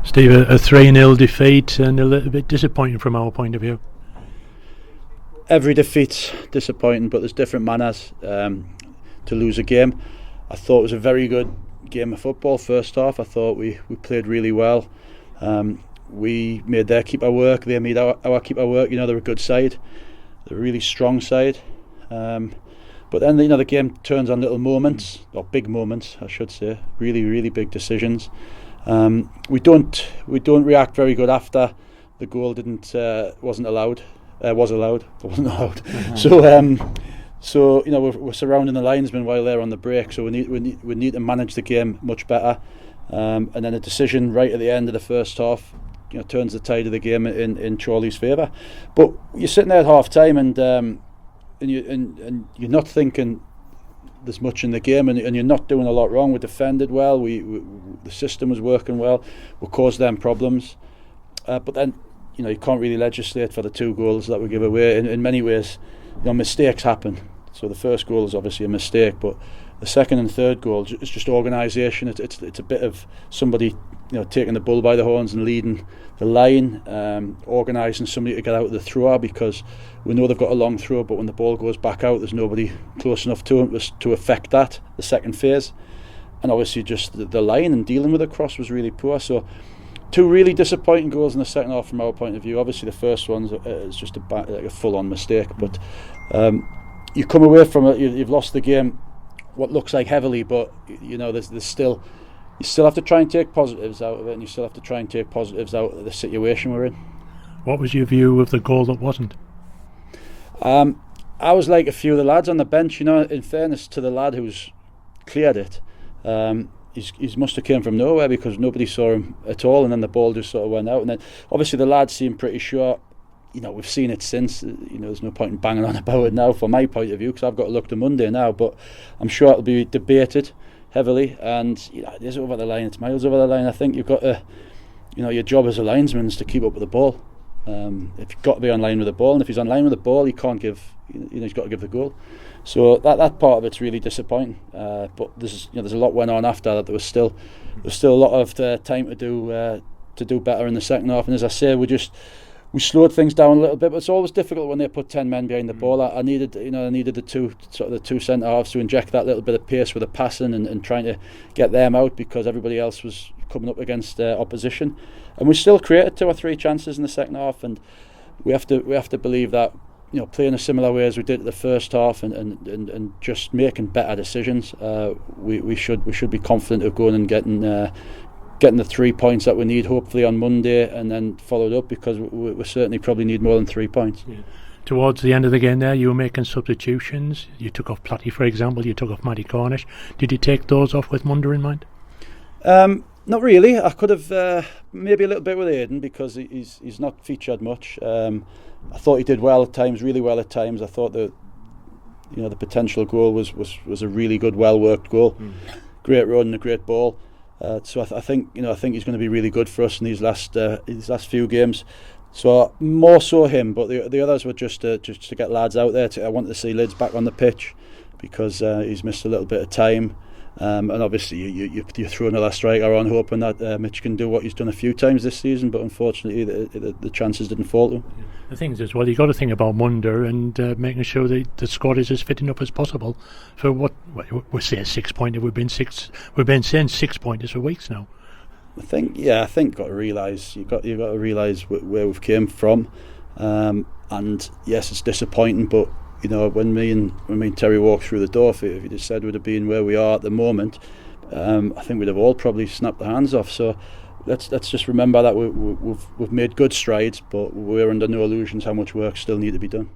Steve, a 3-0 defeat and a little bit disappointing from our point of view. Every defeat's disappointing, but there's different manners to lose a game. I thought it was a very good game of football first half. I thought we played really well. We made their keeper work, they made our keeper work. They're a good side, they're a really strong side. But then the game turns on little moments, or big moments I should say, really big decisions. We don't react very good after the goal wasn't allowed. So we're surrounding the linesman while they're on the break. So we need to manage the game much better. And then a decision right at the end of the first half, turns the tide of the game in Chorley's favour. But you're sitting there at half time and you're not thinking there's much in the game, and you're not doing a lot wrong. We defended well. The system was working well. We caused them problems. But then you can't really legislate for the 2 goals that we give away. In many ways, mistakes happen. So the first goal is obviously a mistake, but the second and third goal is just organisation. It's a bit of somebody taking the bull by the horns and leading the line, organising somebody to get out of the thrower, because we know they've got a long throw, but when the ball goes back out, there's nobody close enough to them to affect that, the second phase. And obviously just the line and dealing with the cross was really poor. So 2 really disappointing goals in the second half from our point of view. Obviously the first one is just a full-on mistake, but you come away from it, you've lost the game what looks like heavily, but there's still, you still have to try and take positives out of it, and you still have to try and take positives out of the situation we're in. What was your view of the goal that wasn't? I was like a few of the lads on the bench. In fairness to the lad who's cleared it, he must have came from nowhere, because nobody saw him at all, and then the ball just sort of went out. And then obviously the lads seemed pretty sure. We've seen it since. There's no point in banging on about it now from my point of view, because I've got to look to Monday now. But I'm sure it'll be debated heavily, and it is over the line. It's miles over the line. I think you've got to, your job as a linesman is to keep up with the ball. If you've got to be on line with the ball, and if he's on line with the ball, he can't give. He's got to give the goal. So that part of it's really disappointing. But there's a lot went on after that. There was still a lot of time to do better in the second half. And as I say, we slowed things down a little bit, but it's always difficult when they put 10 men behind the ball. I needed the two centre halves to inject that little bit of pace with the passing and trying to get them out, because everybody else was coming up against opposition. And we still created 2 or 3 chances in the second half, and we have to believe that playing a similar way as we did at the first half and just making better decisions. We should be confident of going and getting the 3 points that we need, hopefully on Monday, and then followed up, because we certainly probably need more than 3 points. Yeah. Towards the end of the game there, you were making substitutions. You took off Platty, for example. You took off Matty Cornish. Did you take those off with Munder in mind? Not really. I could have maybe a little bit with Aidan, because he's not featured much. I thought he did well at times, really well at times. I thought that the potential goal was a really good, well worked goal. Great run and a great ball. So I think he's going to be really good for us in these last few games. So more so him, but the others were just to get lads out there. I wanted to see Lids back on the pitch, because he's missed a little bit of time. And obviously you throw another striker on, hoping that Mitch can do what he's done a few times this season, but unfortunately the chances didn't fall to him. Yeah. The thing is, well, you've got to think about Munder and making sure that the squad is as fitting up as possible for what we're saying 6 pointer. We've been saying 6 pointers for weeks now. I think you've got to realise where we've came from, and yes, it's disappointing, but when me and Terry walked through the door, if you just said we'd have been where we are at the moment, I think we'd have all probably snapped the hands off. So let's just remember that we've made good strides, but we're under no illusions how much work still needs to be done.